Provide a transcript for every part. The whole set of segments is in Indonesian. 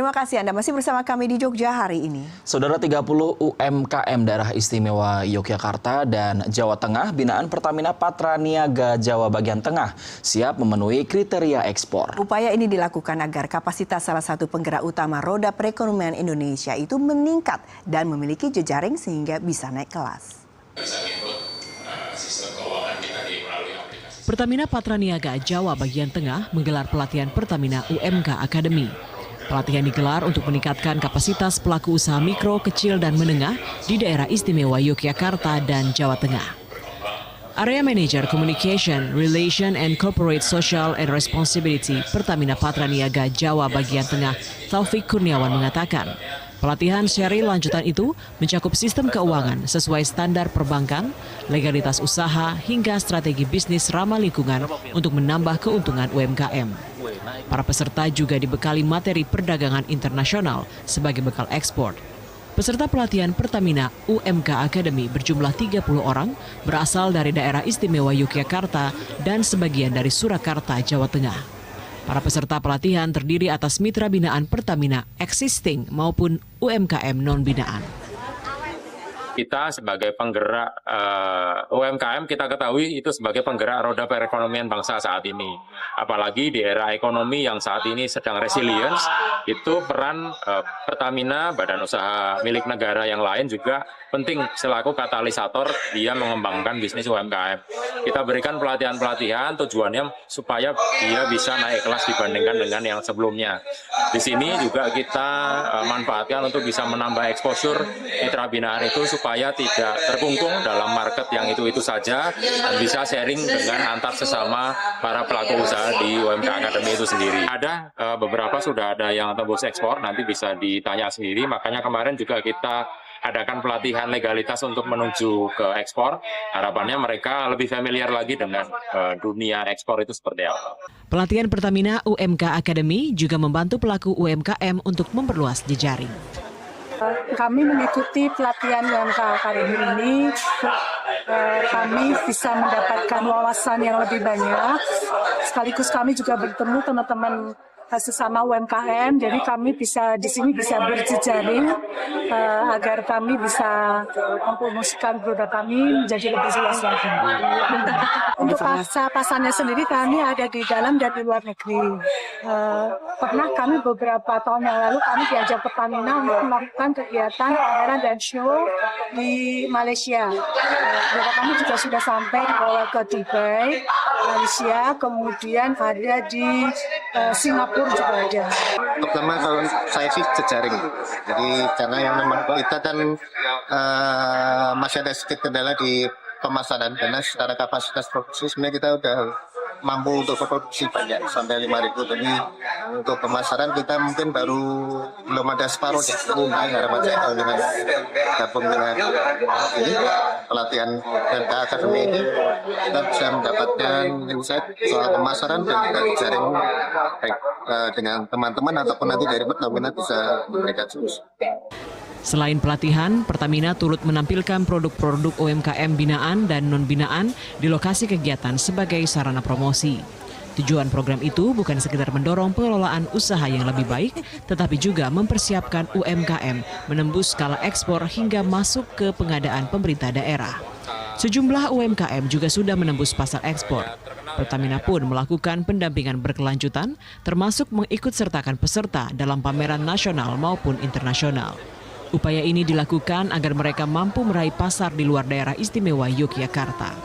Terima kasih Anda masih bersama kami di Jogja hari ini. Saudara, 30 UMKM Daerah Istimewa Yogyakarta dan Jawa Tengah binaan Pertamina Patra Niaga Jawa bagian tengah siap memenuhi kriteria ekspor. Upaya ini dilakukan agar kapasitas salah satu penggerak utama roda perekonomian Indonesia itu meningkat dan memiliki jejaring sehingga bisa naik kelas. Pertamina Patra Niaga Jawa bagian tengah menggelar pelatihan Pertamina UMK Academy. Pelatihan digelar untuk meningkatkan kapasitas pelaku usaha mikro, kecil, dan menengah di daerah istimewa Yogyakarta dan Jawa Tengah. Area Manager Communication, Relation and Corporate Social and Responsibility Pertamina Patra Niaga Jawa bagian tengah, Taufik Kurniawan mengatakan, pelatihan seri lanjutan itu mencakup sistem keuangan sesuai standar perbankan, legalitas usaha, hingga strategi bisnis ramah lingkungan untuk menambah keuntungan UMKM. Para peserta juga dibekali materi perdagangan internasional sebagai bekal ekspor. Peserta pelatihan Pertamina UMK Academy berjumlah 30 orang berasal dari daerah istimewa Yogyakarta dan sebagian dari Surakarta, Jawa Tengah. Para peserta pelatihan terdiri atas mitra binaan Pertamina existing maupun UMKM non-binaan. Kita sebagai penggerak UMKM, kita ketahui itu sebagai penggerak roda perekonomian bangsa saat ini. Apalagi di era ekonomi yang saat ini sedang resilience, itu peran Pertamina, badan usaha milik negara yang lain juga penting selaku katalisator dia mengembangkan bisnis UMKM. Kita berikan pelatihan-pelatihan tujuannya supaya dia bisa naik kelas dibandingkan dengan yang sebelumnya. Di sini juga kita manfaatkan untuk bisa menambah exposure mitra binaan itu supaya tidak terkungkung dalam market yang itu-itu saja dan bisa sharing dengan antar sesama para pelaku usaha di UMK Academy itu sendiri. Ada beberapa sudah ada yang tembus ekspor, nanti bisa ditanya sendiri, makanya kemarin juga kita adakan pelatihan legalitas untuk menuju ke ekspor. Harapannya mereka lebih familiar lagi dengan dunia ekspor itu seperti apa. Pelatihan Pertamina UMK Academy juga membantu pelaku UMKM untuk memperluas jejaring. Kami mengikuti pelatihan UMK Academy ini, kami bisa mendapatkan wawasan yang lebih banyak. Sekaligus kami juga bertemu teman-teman sesama UMKM, jadi kami bisa di sini bisa berjejaring agar kami bisa mempromosikan produk kami menjadi lebih luas lagi. Untuk pasarnya sendiri kami ada di dalam dan di luar negeri. Pernah kami beberapa tahun yang lalu kami diajak Pertamina untuk melakukan kegiatan pameran dan show di Malaysia. Kami juga sudah sampai dibawa ke Dubai, Malaysia, kemudian ada di Singapura juga ada. Pertama kalau saya sih jejaring, jadi karena yang memang kita kan masih ada sedikit kendala di pemasaran karena secara kapasitas produksi sebenarnya kita udah mampu untuk produksi banyak sampai 5.000, jadi untuk pemasaran kita mungkin baru belum ada separuh deh. Harapan saya kalau dengan gabung dengan ini pelatihan UMK Academy ini kita bisa mendapatkan insight soal pemasaran dan juga jejaring baik dengan teman-teman ataupun nanti dari Pertamina bisa memberikan solusi. Selain pelatihan, Pertamina turut menampilkan produk-produk UMKM binaan dan non-binaan di lokasi kegiatan sebagai sarana promosi. Tujuan program itu bukan sekedar mendorong pengelolaan usaha yang lebih baik, tetapi juga mempersiapkan UMKM menembus skala ekspor hingga masuk ke pengadaan pemerintah daerah. Sejumlah UMKM juga sudah menembus pasar ekspor. Pertamina pun melakukan pendampingan berkelanjutan, termasuk mengikutsertakan peserta dalam pameran nasional maupun internasional. Upaya ini dilakukan agar mereka mampu meraih pasar di luar daerah istimewa Yogyakarta.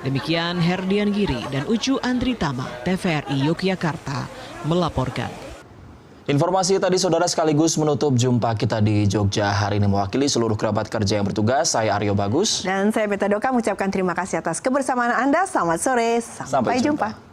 Demikian Herdian Giri dan Ucu Andritama, TVRI Yogyakarta, melaporkan. Informasi tadi saudara sekaligus menutup jumpa kita di Jogja hari ini. Mewakili seluruh kerabat kerja yang bertugas, saya Aryo Bagus. Dan saya Beta Doka mengucapkan terima kasih atas kebersamaan Anda. Selamat sore, sampai jumpa.